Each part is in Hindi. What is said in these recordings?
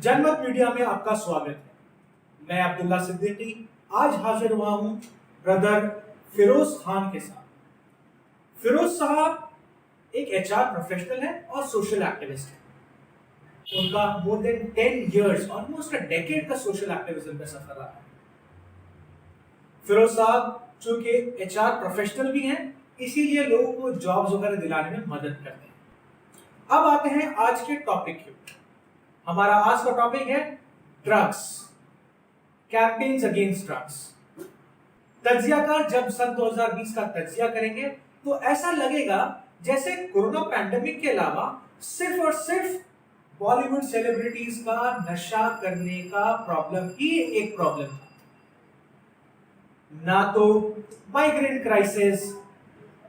जनमत मीडिया में आपका स्वागत है। मैं अब्दुल्ला सिद्दीकी आज हाजिर हुआ हूं ब्रदर फिरोज खान के साथ। फिरोज साहब एक एचआर प्रोफेशनल है और सोशल एक्टिविस्ट है। उनका more than 10 years, almost a decade का सोशल एक्टिविज्म का सफर रहा है। फिरोज साहब चूंकि एचआर प्रोफेशनल भी हैं, इसीलिए लोगों को जॉब्स वगैरह दिलाने में मदद करते हैं। अब आते हैं आज के टॉपिक के ऊपर। हमारा आज का टॉपिक है ड्रग्स, कैंपेन्स अगेंस्ट ड्रग्स। तज्जियाकार जब सन 2020 का तज्जिया करेंगे तो ऐसा लगेगा जैसे कोरोना पैंडेमिक के अलावा सिर्फ और सिर्फ बॉलीवुड सेलिब्रिटीज का नशा करने का प्रॉब्लम ही एक प्रॉब्लम था। ना तो migrant crisis,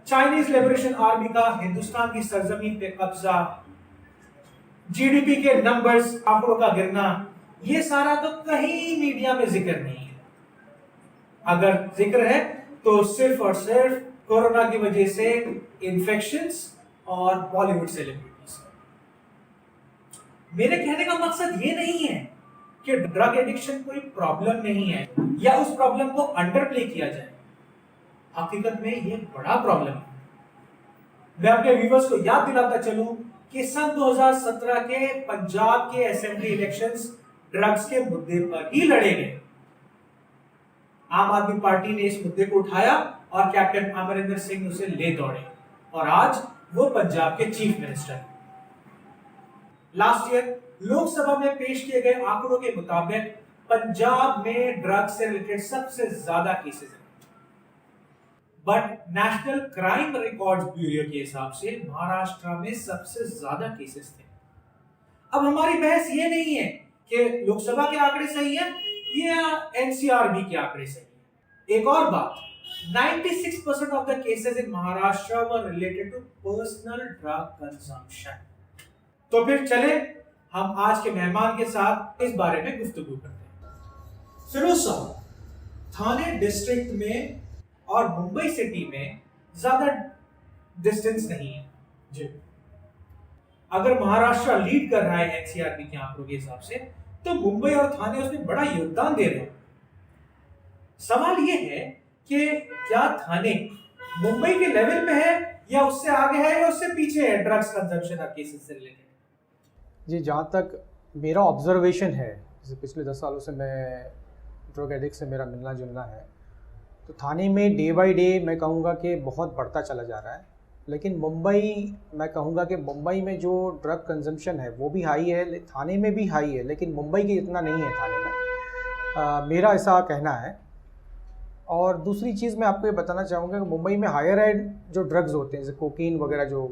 Chinese liberation army का हिंदुस्तान की सरजमीन पे कब्जा, जीडीपी के नंबर्स, आंकड़ों का गिरना, ये सारा तो कहीं मीडिया में जिक्र नहीं है। अगर जिक्र है तो सिर्फ और सिर्फ कोरोना की वजह से इन्फेक्शंस और बॉलीवुड सेलिब्रिटीज। मेरे कहने का मकसद ये नहीं है कि ड्रग एडिक्शन कोई प्रॉब्लम नहीं है या उस प्रॉब्लम को अंडर प्ले किया जाए। हकीकत में ये बड़ा प्रॉब्लम है। मैं अपने व्यूअर्स को याद दिलाता चलूं कि सन 2017 के पंजाब के असेंबली इलेक्शंस ड्रग्स के मुद्दे पर ही लड़े गए। आम आदमी पार्टी ने इस मुद्दे को उठाया और कैप्टन अमरिंदर सिंह उसे ले दौड़े और आज वो पंजाब के चीफ मिनिस्टर हैं। लास्ट ईयर लोकसभा में पेश किए गए आंकड़ों के मुताबिक पंजाब में ड्रग्स से रिलेटेड सबसे ज्यादा केसेस हैं। But national crime records bureau के हिसाब से महाराष्ट्र में सबसे ज्यादा केसेस थे। अब हमारी बहस ये नहीं है कि लोकसभा के आंकड़े सही है या एनसीआरबी के आंकड़े सही है। एक और बात, 96% of the cases in Maharashtra were related to personal drug consumption. तो फिर चले हम आज के मेहमान के साथ इस बारे में गुफ्तगू करते हैं। फिरोज साहब, थाने डिस्ट्रिक्ट में और मुंबई सिटी में ज्यादा डिस्टेंस नहीं है जी। अगर महाराष्ट्र लीड कर रहा है एनसीआरबी के आंकड़ों के हिसाब से, तो मुंबई और थाने उसमें बड़ा योगदान दे रहे हैं। सवाल यह है कि क्या थाने मुंबई के लेवल पे है या उससे आगे है या उससे पीछे है ड्रग्स कंजम्पशन और केसेस से रिलेटेड? जी, जहाँ तक मेरा ऑब्जर्वेशन है, जैसे पिछले 10 सालों से मैं ड्रग एडिक्ट से मेरा मिलना जुलना है, तो थाने में डे बाय डे मैं कहूँगा कि बहुत बढ़ता चला जा रहा है। लेकिन मुंबई, मैं कहूँगा कि मुंबई में जो ड्रग कंजम्पशन है वो भी हाई है, थाने में भी हाई है, लेकिन मुंबई के इतना नहीं है थाने में, मेरा ऐसा कहना है। और दूसरी चीज़ मैं आपको ये बताना चाहूँगा कि मुंबई में हायर एंड जो ड्रग्स होते हैं, जैसे कोकीन वगैरह, जो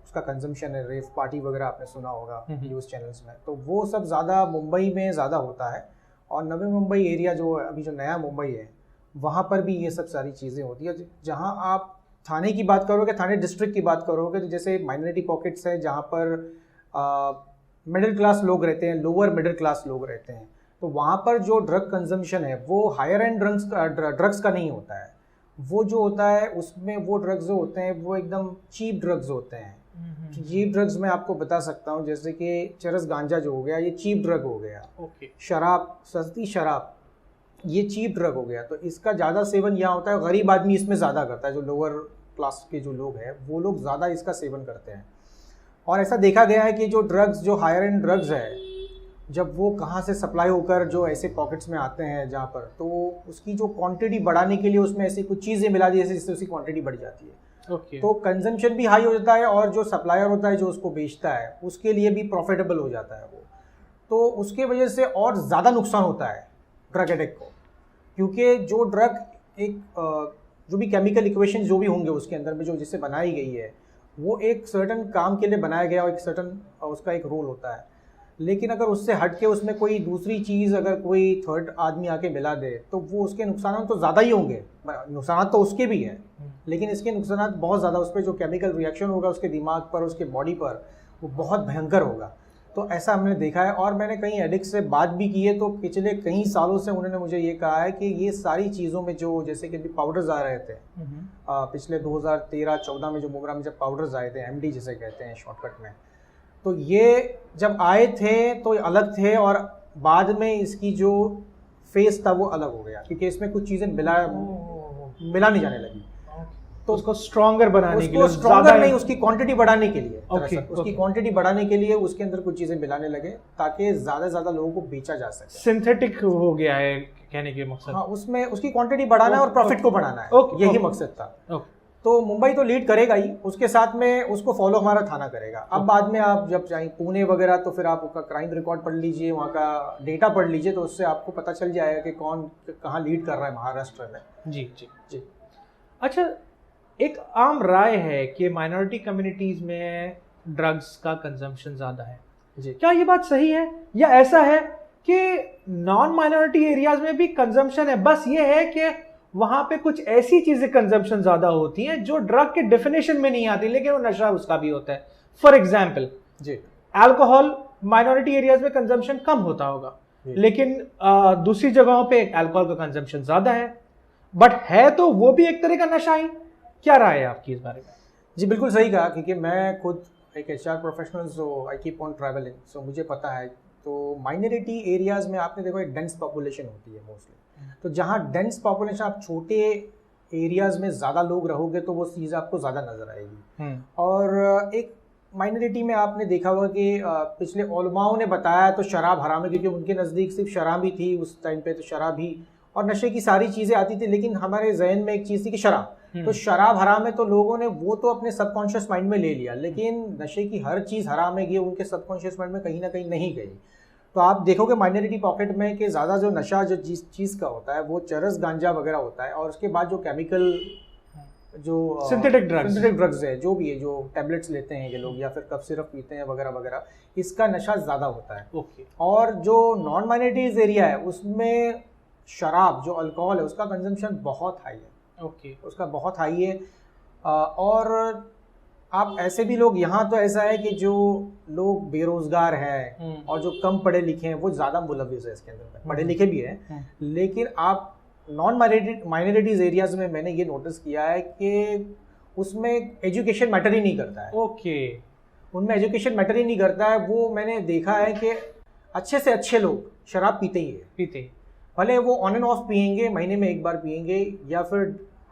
उसका कंजम्पशन है, रेव पार्टी वगैरह आपने सुना होगा न्यूज़ चैनल्स में, तो वो सब ज़्यादा मुंबई में ज़्यादा होता है। और नवी मुंबई एरिया जो अभी जो नया मुंबई है, वहाँ पर भी ये सब सारी चीज़ें होती है। जहाँ आप थाने की बात करोगे, थाने डिस्ट्रिक्ट की बात करोगे, तो जैसे माइनॉरिटी पॉकेट्स है जहाँ पर मिडिल क्लास लोग रहते हैं, लोअर मिडिल क्लास लोग रहते हैं, तो वहाँ पर जो ड्रग कंजम्पशन है वो हायर एंड ड्रग्स का नहीं होता है। वो जो होता है उसमें वो ड्रग्स जो होते हैं वो एकदम चीप ड्रग्स होते हैं। चीप ड्रग्स मैं आपको बता सकता हूँ, जैसे कि चरस गांजा जो हो गया, ये चीप ड्रग हो गया। शराब, सस्ती शराब, ये चीप ड्रग हो गया। तो इसका ज़्यादा सेवन यहाँ होता है, गरीब आदमी इसमें ज़्यादा करता है। जो लोअर क्लास के जो लोग हैं वो लोग ज़्यादा इसका सेवन करते हैं। और ऐसा देखा गया है कि जो ड्रग्स, जो हायर एंड ड्रग्स है, जब वो कहाँ से सप्लाई होकर जो ऐसे पॉकेट्स में आते हैं जहाँ पर, तो उसकी जो क्वांटिटी बढ़ाने के लिए उसमें ऐसी कुछ चीज़ें मिला दी जिससे उसकी क्वांटिटी बढ़ जाती है। तो कंजम्पशन भी हाई हो जाता है और जो सप्लायर होता है जो उसको बेचता है उसके लिए भी प्रॉफिटेबल हो जाता है वो। तो उसके वजह से और ज़्यादा नुकसान होता है ड्रग एडिक्ट को, क्योंकि जो ड्रग एक जो भी केमिकल इक्वेशन जो भी होंगे उसके अंदर में जो जिससे बनाई गई है, वो एक सर्टन काम के लिए बनाया गया और एक सर्टन उसका एक रोल होता है। लेकिन अगर उससे हट के उसमें कोई दूसरी चीज़ अगर कोई थर्ड आदमी आके मिला दे तो वो उसके नुकसान तो ज़्यादा ही होंगे। नुकसान तो उसके भी हैं, लेकिन इसके नुकसान बहुत ज़्यादा, उस पर जो केमिकल रिएक्शन होगा उसके दिमाग पर, उसके बॉडी पर, वो बहुत भयंकर होगा। तो ऐसा हमने देखा है। और मैंने कई एडिक्ट से बात भी की है, तो पिछले कई सालों से उन्होंने मुझे ये कहा है कि ये सारी चीज़ों में जो, जैसे कि अभी पाउडर्स आ रहे थे पिछले 2013-14 में, जो मोगरा में जब पाउडर्स आए थे, एमडी जिसे कहते हैं शॉर्टकट में, तो ये जब आए थे तो अलग थे, और बाद में इसकी जो फेस था वो अलग हो गया, क्योंकि इसमें कुछ चीज़ें मिला नहीं जाने लगी। तो उसको स्ट्रॉन्गर बनाने के लिए, उसको स्ट्रॉन्गर नहीं, उसकी क्वांटिटी बढ़ाने के लिए, Okay, दरअसल उसकी okay. क्वांटिटी बढ़ाने के लिए उसके अंदर कुछ चीज़ें मिलाने लगे ताकि ज़्यादा से ज़्यादा लोगों को बेचा जा सके। सिंथेटिक हो गया है कहने के मकसद। हाँ, उसमें उसकी क्वांटिटी बढ़ाना है और प्रॉफिट को बढ़ाना है, Okay, यही okay. मकसद था। ओके, तो मुंबई तो लीड करेगा ही, उसके साथ में उसको फॉलो हमारा थाना करेगा। अब बाद में आप जब चाहें पुणे वगैरह, तो फिर आप उसका क्राइम रिकॉर्ड पढ़ लीजिए, वहाँ का डेटा पढ़ लीजिए, तो उससे आपको पता चल जाएगा कि कौन कहाँ लीड कर रहा है महाराष्ट्र में। जी जी जी। अच्छा, एक आम राय है कि माइनॉरिटी कम्युनिटीज में ड्रग्स का कंजम्पशन ज़्यादा है। जी। क्या ये बात सही है, या ऐसा है कि नॉन माइनॉरिटी एरियाज में भी कंजम्पशन है, बस ये है कि वहां पे कुछ ऐसी चीजें कंजम्पशन ज्यादा होती हैं जो ड्रग के डेफिनेशन में नहीं आती, लेकिन वो नशा उसका भी होता है। फॉर एग्जाम्पल, जी। अल्कोहल माइनॉरिटी एरियाज में कंजम्पशन कम होता होगा, लेकिन दूसरी जगहों पे अल्कोहल का कंजम्पशन ज्यादा है, बट है तो वो भी एक तरह का नशा ही। क्या राय है आपकी इस बारे में? जी, बिल्कुल सही कहा, क्योंकि मैं खुद एक HR professional, so I keep on travelling, सो मुझे पता है। तो माइनॉरिटी एरियाज़ में आपने देखो एक डेंस पॉपुलेशन होती है मोस्टली, तो जहाँ डेंस पॉपुलेशन, आप छोटे एरियाज़ में ज़्यादा लोग रहोगे तो वो चीज़ आपको ज़्यादा नज़र आएगी। और एक माइनॉरिटी में आपने देखा होगा कि पिछले उलमाओं ने बताया तो शराब हराम है, क्योंकि उनके नज़दीक सिर्फ शराब ही थी उस टाइम पे, तो शराब ही और नशे की सारी चीज़ें आती थी, लेकिन हमारे जहन में एक चीज़ थी कि शराब, तो शराब हराम है, तो लोगों ने वो तो अपने सबकॉन्शियस माइंड में ले लिया, लेकिन नशे की हर चीज़ हराम है ये उनके सबकॉन्शियस माइंड में कहीं ना कहीं नहीं गई। तो आप देखोगे माइनॉरिटी पॉकेट में कि ज़्यादा जो नशा जो चीज़ का होता है वो चरस गांजा वगैरह होता है, और उसके बाद जो केमिकल, जो सिंथेटिक ड्रग्स है, जो भी है, जो टैबलेट्स लेते हैं ये लोग, या फिर कफ सिरप पीते हैं वगैरह वगैरह, इसका नशा ज़्यादा होता है। ओके। और जो नॉन माइनॉरिटीज़ एरिया है उसमें शराब, जो अल्कोहल है, उसका कंजम्पशन बहुत हाई है। ओके। उसका बहुत हाई है। और आप ऐसे भी लोग, यहाँ तो ऐसा है कि जो लोग बेरोजगार हैं और जो कम पढ़े लिखे हैं वो ज़्यादा मुलविस है इसके अंदर, पढ़े लिखे भी हैं, लेकिन आप नॉन माइनॉरिटीज़ एरियाज़ में मैंने ये नोटिस किया है कि उसमें एजुकेशन मैटर ही नहीं करता है। ओके। उनमें एजुकेशन मैटर ही नहीं करता है। वो मैंने देखा है कि अच्छे से अच्छे लोग शराब पीते ही है, भले वो ऑन एंड ऑफ पियेंगे, महीने में एक बार पियेंगे या फिर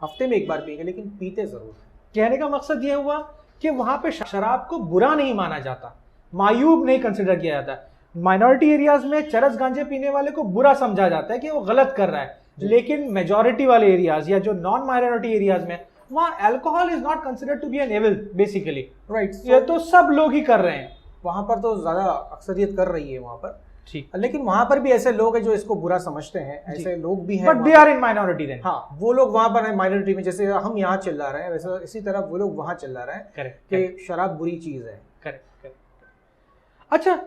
हफ्ते में एक बार पियेंगे, लेकिन पीते ज़रूर। कहने का मकसद ये हुआ कि वहां पे शराब को बुरा नहीं माना जाता, मायूब नहीं कंसिडर किया जाता। माइनॉरिटी एरियाज में चरस गांजे पीने वाले को बुरा समझा जाता है कि वो गलत कर रहा है, लेकिन मेजॉरिटी वाले एरियाज या जो नॉन माइनॉरिटी एरियाज में, वहाँ alcohol is not considered to be an evil basically, right? ये तो सब लोग ही कर रहे हैं, वहाँ पर तो ज़्यादा अक्सरियत कर रही है वहाँ पर, ठीक। लेकिन वहाँ पर भी ऐसे लोग हैं जो इसको बुरा समझते हैं, ऐसे लोग भी हैं, but they are in minority then. हाँ, वो लोग वहाँ पर हैं माइनॉरिटी में, जैसे हम यहाँ चिल्ला रहे हैं वैसे इसी तरह वो लोग वहाँ चिल्ला रहे हैं। करेक्ट कि शराब बुरी चीज़ है। करेक्ट। अच्छा,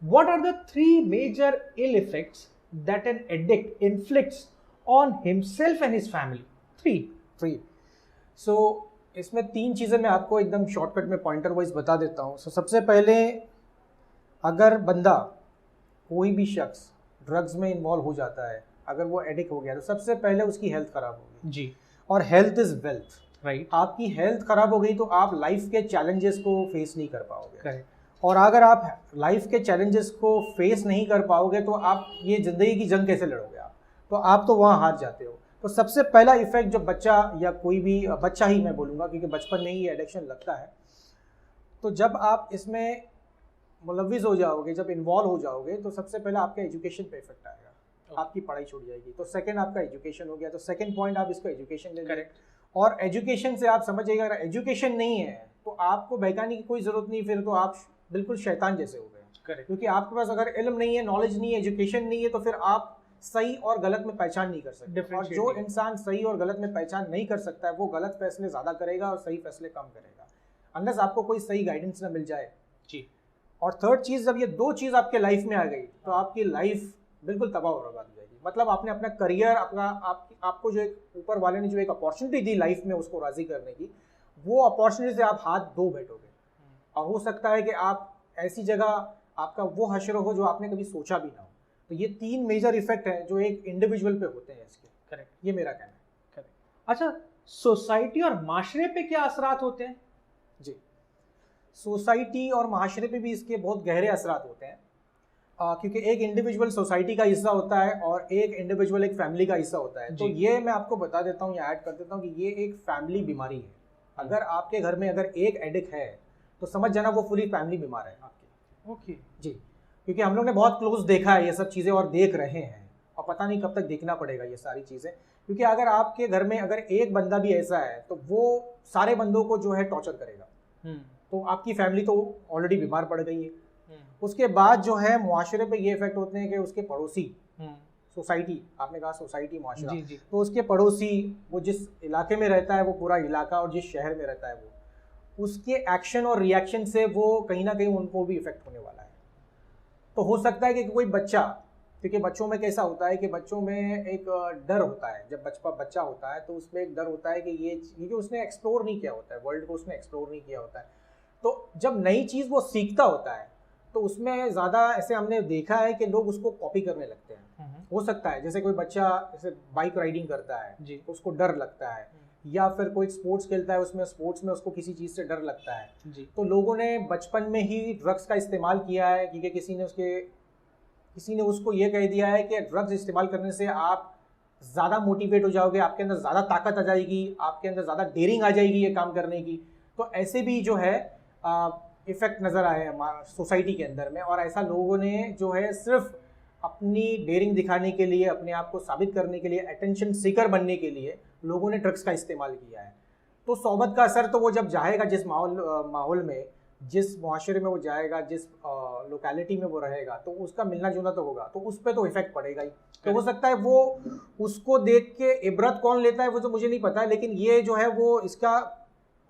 what are the 3 major ill effects that an addict inflicts on himself and his family? 3। So इसमें 3 चीज़ें मैं आपको एकदम शॉर्टकट में पॉइंटर वाइज बता देता हूँ। सो सबसे पहले, अगर बंदा, कोई भी शख्स ड्रग्स में इन्वॉल्व हो जाता है, अगर वो एडिक्ट हो गया, तो सबसे पहले उसकी हेल्थ खराब होगी जी। और हेल्थ इज़ वेल्थ, राइट। आपकी हेल्थ खराब हो गई तो आप लाइफ के चैलेंजेस को फेस नहीं कर पाओगे। करेक्ट। और अगर आप लाइफ के चैलेंजेस को फेस नहीं कर पाओगे तो आप ये ज़िंदगी की जंग कैसे लड़ोगे? आप तो वहाँ हार जाते हो। तो सबसे पहला इफेक्ट जो बच्चा, या कोई भी बच्चा ही मैं बोलूँगा क्योंकि बचपन में ही एडिक्शन लगता है, तो जब आप इसमें मुलविस हो जाओगे, जब इन्वॉल्व हो जाओगे, तो सबसे पहले आपके एजुकेशन पे इफेक्ट आएगा, आपकी पढ़ाई छूट जाएगी। तो सेकंड आपका एजुकेशन हो गया, तो सेकंड पॉइंट आप इसको एजुकेशन ले। करेक्ट। और एजुकेशन से आप समझिएगा, अगर एजुकेशन नहीं है तो आपको बहकाने की कोई ज़रूरत नहीं, फिर तो आप बिल्कुल शैतान जैसे हो गए। करेक्ट। क्योंकि आपके पास अगर इल्म नहीं है, नॉलेज नहीं है, एजुकेशन नहीं है, तो फिर आप सही और गलत में पहचान नहीं कर सकते। और जो इंसान सही और गलत में पहचान नहीं कर सकता है, वो गलत फैसले ज़्यादा करेगा और सही फैसले कम करेगा, अनलेस आपको कोई सही गाइडेंस ना मिल जाए। जी। और थर्ड चीज़, जब ये 2 चीज़ आपके लाइफ में आ गई तो आपकी लाइफ बिल्कुल तबाह और बर्बाद हो जाएगी। मतलब आपने अपना करियर, आपको जो एक ऊपर वाले ने जो एक अपॉर्चुनिटी दी लाइफ में उसको राज़ी करने की, वो अपॉर्चुनिटी से आप हाथ धो बैठोगे। और हो सकता है कि आप ऐसी जगह, आपका वो हश्र हो जो आपने कभी सोचा भी ना हो। तो ये 3 मेजर इफेक्ट हैं जो एक इंडिविजुअल पे होते हैं इसके। करेक्ट। ये मेरा कहना है। करेक्ट। अच्छा, सोसाइटी और माशरे पे क्या असरात होते हैं? जी। सोसाइटी और माशरे पे भी इसके बहुत गहरे असरात होते हैं, क्योंकि एक इंडिविजुअल सोसाइटी का हिस्सा होता है और एक इंडिविजुअल एक फैमिली का हिस्सा होता है। तो ये मैं आपको बता देता हूँ या ऐड कर देता हूँ कि ये एक फैमिली बीमारी है। अगर आपके घर में अगर एक एडिक्ट है तो समझ जाना वो पूरी फैमिली बीमार है आपकी। ओके जी, क्योंकि हम लोग ने बहुत क्लोज देखा है ये सब चीज़ें और देख रहे हैं, और पता नहीं कब तक देखना पड़ेगा ये सारी चीज़ें। क्योंकि अगर आपके घर में अगर एक बंदा भी ऐसा है तो वो सारे बंदों को जो है टॉर्चर करेगा। तो आपकी फैमिली तो ऑलरेडी बीमार पड़ गई है। उसके बाद जो है मुआशरे पे ये इफेक्ट होते हैं कि उसके पड़ोसी, सोसाइटी, आपने कहा सोसाइटी मुआशरा, तो उसके पड़ोसी, वो जिस इलाके में रहता है वो पूरा इलाका, और जिस शहर में रहता है वो, उसके एक्शन और रिएक्शन से वो कहीं ना कहीं उनको भी इफेक्ट होने वाला है। तो हो सकता है कि कोई बच्चा, क्योंकि बच्चों में कैसा होता है कि बच्चों में एक डर होता है, जब बच्चा होता है तो उसमें एक डर होता है कि ये, क्योंकि उसने एक्सप्लोर नहीं किया होता है, वर्ल्ड को उसने एक्सप्लोर नहीं किया होता है। तो जब नई चीज़ वो सीखता होता है तो उसमें ज़्यादा ऐसे हमने देखा है कि लोग उसको कॉपी करने लगते हैं। हो सकता है जैसे कोई बच्चा जैसे बाइक राइडिंग करता है जी, उसको डर लगता है, या फिर कोई स्पोर्ट्स खेलता है, उसमें स्पोर्ट्स में उसको किसी चीज़ से डर लगता है जी। तो लोगों ने बचपन में ही ड्रग्स का इस्तेमाल किया है, क्योंकि किसी ने उसको ये कह दिया है कि ड्रग्स इस्तेमाल करने से आप ज़्यादा मोटिवेट हो जाओगे, आपके अंदर ज़्यादा ताकत आ जाएगी, आपके अंदर ज़्यादा डेयरिंग आ जाएगी ये काम करने की। तो ऐसे भी जो है इफेक्ट नज़र आए हैं सोसाइटी के अंदर में, और ऐसा लोगों ने जो है सिर्फ अपनी डेयरिंग दिखाने के लिए, अपने आप को साबित करने के लिए, अटेंशन सीकर बनने के लिए लोगों ने ड्रग्स का इस्तेमाल किया है। तो सोबत का असर तो वो जब जाएगा जिस माहौल में, जिस मुआशरे में वो जाएगा, जिस लोकेलिटी में वो रहेगा, तो उसका मिलना जुलना तो होगा, तो उस पर तो इफेक्ट पड़ेगा ही। तो हो सकता है वो उसको देख के इबरत कौन लेता है वो तो मुझे नहीं पता है, लेकिन ये जो है वो इसका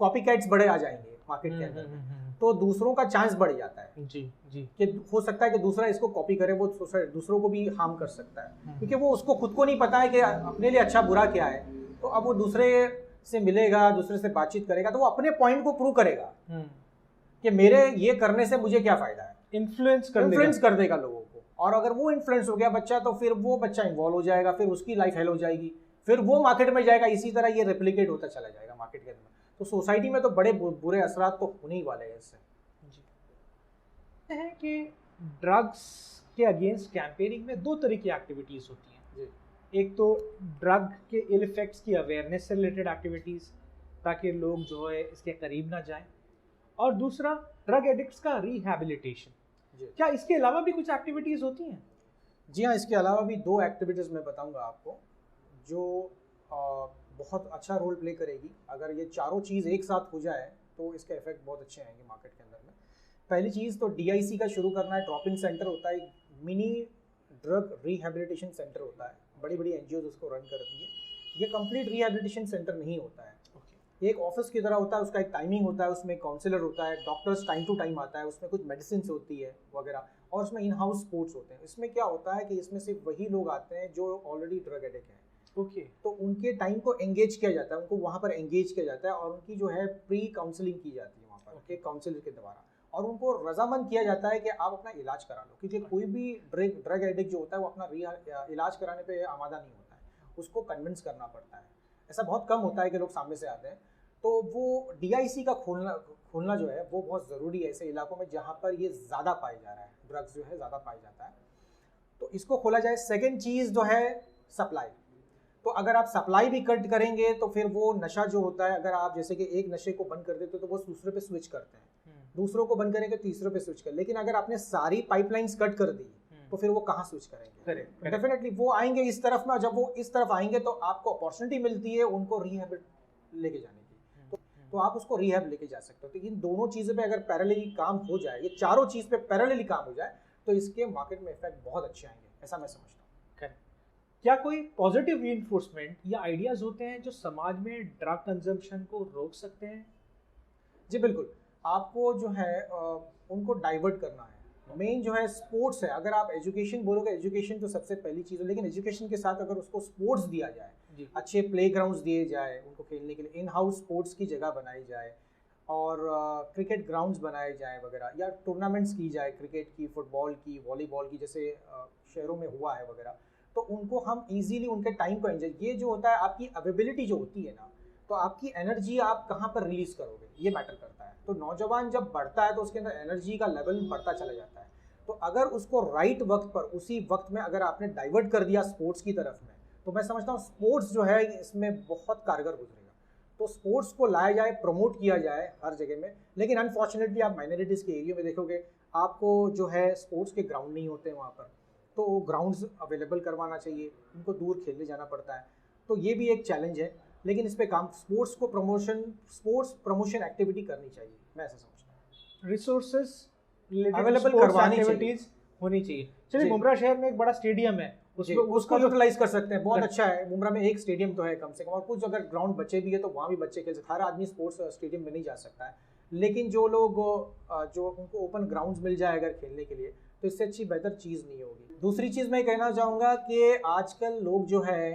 कॉपी कैट्स बड़े आ जाएंगे मार्केट के अंदर में, तो दूसरों का चांस बढ़ जाता है जी जी, कि हो सकता है कि दूसरा इसको कॉपी करे, वो दूसरों को भी हार्म कर सकता है, क्योंकि वो उसको खुद को नहीं पता है कि अपने लिए अच्छा बुरा क्या है। तो अब वो दूसरे से मिलेगा, दूसरे से बातचीत करेगा, तो वो अपने पॉइंट को प्रूव करेगा कि मेरे ये करने से मुझे क्या फायदा है, इन्फ्लुएंस कर देगा लोगों को। और अगर वो इन्फ्लुएंस हो गया बच्चा, तो फिर वो बच्चा इन्वॉल्व हो जाएगा, फिर उसकी लाइफ हेल हो जाएगी, फिर वो मार्केट में जाएगा, इसी तरह ये रेप्लिकेट होता चला जाएगा मार्केट के अंदर। तो सोसाइटी में तो बड़े बुरे असरात तो होने ही वाले हैं इससे जी। है कि ड्रग्स के अगेंस्ट कैंपेनिंग में दो तरह की एक्टिविटीज़ होती हैं जी। एक तो ड्रग के इल इफेक्ट्स की अवेयरनेस से रिलेटेड एक्टिविटीज़, ताकि लोग जो है इसके करीब ना जाएं, और दूसरा ड्रग एडिक्ट्स का रिहैबिलिटेशन। क्या इसके अलावा भी कुछ एक्टिविटीज़ होती हैं? जी हाँ, इसके अलावा भी दो एक्टिविटीज़ मैं बताऊंगा आपको जो बहुत अच्छा रोल प्ले करेगी। अगर ये चारों चीज़ एक साथ हो जाए तो इसके इफेक्ट बहुत अच्छे आएंगे मार्केट के अंदर में। पहली चीज़ तो DIC का शुरू करना है। ड्रॉप इन सेंटर होता है, मिनी ड्रग रिहैबिलिटेशन सेंटर होता है, बड़ी बड़ी NGOs उसको रन करती है। ये कंप्लीट रिहैबिलिटेशन सेंटर नहीं होता है, एक ऑफिस की तरह होता है, उसका एक टाइमिंग होता है, उसमें काउंसलर होता है, डॉक्टर्स टाइम टू टाइम आता है, उसमें कुछ मेडिसिन होती है वगैरह, और उसमें इन हाउस स्पोर्ट्स होते हैं। इसमें क्या होता है कि इसमें सिर्फ वही लोग आते हैं जो ऑलरेडी ड्रग एडिक्ट हैं। तो उनके टाइम को एंगेज किया जाता है, उनको वहाँ पर एंगेज किया जाता है, और उनकी जो है प्री काउंसलिंग की जाती है वहाँ पर एक काउंसलर के द्वारा, और उनको रजामंद किया जाता है कि आप अपना इलाज करा लो, क्योंकि कोई भी ड्रग एडिक्ट जो होता है वो अपना इलाज कराने पर आमादा नहीं होता है, उसको कन्विंस करना पड़ता है। ऐसा बहुत कम होता है कि लोग सामने से आते हैं। तो वो DIC का खोलना जो है वो बहुत ज़रूरी है ऐसे इलाकों में जहाँ पर ये ज़्यादा पाया जा रहा है, ड्रग्स जो है ज़्यादा पाया जाता है, तो इसको खोला जाए। सेकंड चीज़ जो है सप्लाई। तो अगर आप सप्लाई भी कट करेंगे तो फिर वो नशा जो होता है, अगर आप जैसे कि एक नशे को बंद कर देते तो वो दूसरे पे स्विच करते हैं, दूसरों को बंद करेंगे तीसरे पे स्विच कर, लेकिन अगर आपने सारी पाइपलाइंस कट कर दी तो फिर वो कहाँ स्विच करेंगे? डेफिनेटली वो आएंगे इस तरफ में, जब वो इस तरफ आएंगे तो आपको अपॉर्चुनिटी मिलती है उनको रिहैब लेके जाने की, तो आप उसको रिहैब लेके जा सकते हो। तो इन दोनों चीज़ों पे अगर पैरेलली काम हो जाए, ये चारों चीज़ पे पैरेलली काम हो जाए, तो इसके मार्केट में इफेक्ट बहुत अच्छे आएंगे, ऐसा मैं समझता हूँ। क्या कोई पॉजिटिव रीइंफोर्समेंट या आइडियाज़ होते हैं जो समाज में ड्रग कंजम्पशन को रोक सकते हैं? जी बिल्कुल, आपको जो है उनको डाइवर्ट करना है। मेन जो है स्पोर्ट्स है। अगर आप एजुकेशन बोलोगे, एजुकेशन तो सबसे पहली चीज़ है, लेकिन एजुकेशन के साथ अगर उसको स्पोर्ट्स दिया जाए, अच्छे प्लेग्राउंड्स दिए जाए उनको खेलने के लिए, इन हाउस स्पोर्ट्स की जगह बनाई जाए, और क्रिकेट ग्राउंड्स बनाए जाए वगैरह, या टूर्नामेंट्स की जाए क्रिकेट की, फुटबॉल की, वॉलीबॉल की, जैसे शहरों में हुआ है वगैरह, तो उनको हम इजीली उनके टाइम को एंजॉय, ये जो होता है आपकी अवेलेबिलिटी जो होती है ना, तो आपकी एनर्जी आप कहाँ पर रिलीज करोगे, ये मैटर करता है। तो नौजवान जब बढ़ता है तो उसके अंदर एनर्जी का लेवल बढ़ता चला जाता है। तो अगर उसको राइट वक्त पर, उसी वक्त में अगर आपने डाइवर्ट कर दिया स्पोर्ट्स की तरफ में, तो मैं समझता हूँ स्पोर्ट्स जो है इसमें बहुत कारगर गुजरेगा। तो स्पोर्ट्स को लाया जाए, प्रमोट किया जाए हर जगह में। लेकिन अनफॉर्चुनेटली आप माइनॉरिटीज़ के एरिया में देखोगे, आपको जो है स्पोर्ट्स के ग्राउंड नहीं होते वहाँ पर, तो ग्राउंड्स अवेलेबल करवाना चाहिए, उनको दूर खेलने जाना पड़ता है। तो ये भी एक चैलेंज है, लेकिन इस पे काम, स्पोर्ट्स प्रमोशन एक्टिविटी करनी चाहिए, मैं ऐसा समझता हूँ। रिसोर्सेज Available करवानी एक्टिविटीज होनी चाहिए। चलिए, जी। मुंब्रा शहर में एक बड़ा स्टेडियम है, उसको यूटिलाइज कर सकते हैं, बहुत अच्छा है। मुंब्रा में एक स्टेडियम तो है कम से कम, और कुछ अगर ग्राउंड बचे भी है तो वहाँ भी बच्चे खेल सकते हैं। हर आदमी स्पोर्ट्स स्टेडियम में नहीं जा सकता है, लेकिन जो लोग जो उनको ओपन ग्राउंड्स मिल जाए अगर खेलने के लिए, तो इससे अच्छी बेहतर चीज़ नहीं होगी। दूसरी चीज़ मैं कहना चाहूँगा कि आजकल लोग जो है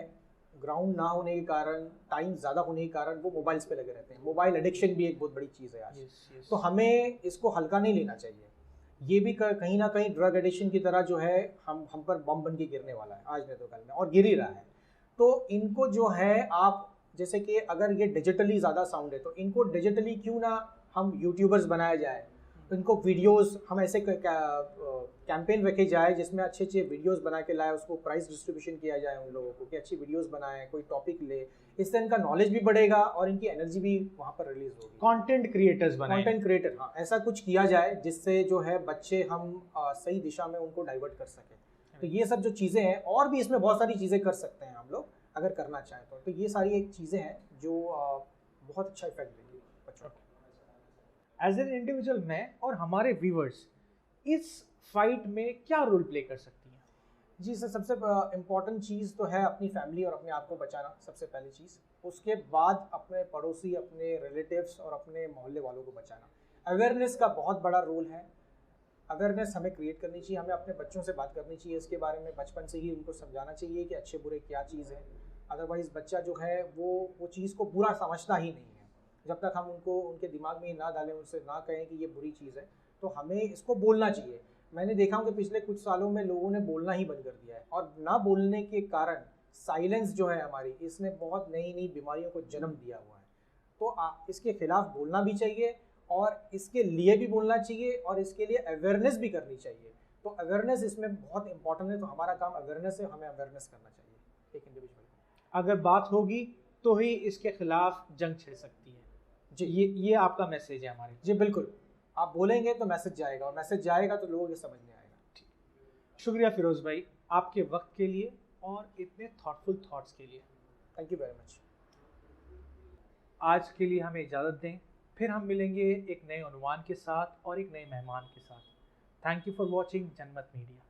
ग्राउंड ना होने के कारण, टाइम ज़्यादा होने के कारण वो मोबाइल्स पे लगे रहते हैं। मोबाइल एडिक्शन भी एक बहुत बड़ी चीज़ है आज। तो हमें इसको हल्का नहीं लेना चाहिए। ये भी कहीं ना कहीं ड्रग एडिक्शन की तरह जो है हम पर बम बन के गिरने वाला है आज नहीं तो कल में, और गिर ही रहा है। तो इनको जो है आप, जैसे कि अगर ये डिजिटली ज़्यादा साउंड है तो इनको डिजिटली क्यों ना हम यूट्यूबर्स बनाया जाए, तो इनको वीडियोस हम ऐसे कैंपेन रखे जाए जिसमें अच्छे अच्छे वीडियोस बना के लाए, उसको प्राइस डिस्ट्रीब्यूशन किया जाए उन लोगों को कि अच्छी वीडियोस बनाएं, कोई टॉपिक ले। इससे इनका नॉलेज भी बढ़ेगा और इनकी एनर्जी भी वहाँ पर रिलीज होगी। कंटेंट क्रिएटर्स बनाएं। कंटेंट क्रिएटर, हाँ, ऐसा कुछ किया जाए जिससे जो है बच्चे हम सही दिशा में उनको डाइवर्ट कर सकें। तो ये सब जो चीज़ें हैं, और भी इसमें बहुत सारी चीज़ें कर सकते हैं हम लोग अगर करना चाहें तो ये सारी एक चीज़ें हैं जो बहुत अच्छा इफेक्ट देंगी बच्चों को। एज एन इंडिविजुअल, मैं और हमारे व्यूअर्स इस फाइट में क्या रोल प्ले कर सकती हैं? जी सर, सबसे इम्पॉर्टेंट चीज़ तो है अपनी फैमिली और अपने आप को बचाना, सबसे पहली चीज़। उसके बाद अपने पड़ोसी, अपने रिलेटिव्स और अपने मोहल्ले वालों को बचाना। अवेयरनेस का बहुत बड़ा रोल है। अवेयरनेस हमें क्रिएट करनी चाहिए, हमें अपने बच्चों से बात करनी चाहिए इसके बारे में, बचपन से ही उनको समझाना चाहिए कि अच्छे बुरे क्या चीज़ है। अदरवाइज़ बच्चा जो है वो चीज़ को बुरा समझता ही नहीं है। जब तक हम उनको उनके दिमाग में ना डालें, उनसे ना कहें कि ये बुरी चीज़ है, तो हमें इसको बोलना चाहिए। मैंने देखा हूँ कि पिछले कुछ सालों में लोगों ने बोलना ही बंद कर दिया है, और ना बोलने के कारण साइलेंस जो है हमारी, इसने बहुत नई नई बीमारियों को जन्म दिया हुआ है। तो इसके खिलाफ बोलना भी चाहिए, और इसके लिए भी बोलना चाहिए, और इसके लिए अवेयरनेस भी करनी चाहिए। तो अवेयरनेस इसमें बहुत इंपॉर्टेंट है। तो हमारा काम अवेयरनेस है, हमें अवेयरनेस करना चाहिए एक इंडिविजुअल को। अगर बात होगी तो ही इसके खिलाफ जंग छिड़ सकती है। जी, ये आपका मैसेज है हमारे। जी बिल्कुल, आप बोलेंगे तो मैसेज जाएगा, और मैसेज जाएगा तो लोगों के समझ में आएगा। शुक्रिया फिरोज भाई, आपके वक्त के लिए और इतने थॉटफुल थॉट्स के लिए। Thank you very much. आज के लिए हमें इजाज़त दें, फिर हम मिलेंगे एक नए उन्वान के साथ और एक नए मेहमान के साथ। थैंक यू फॉर वॉचिंग जनमत मीडिया।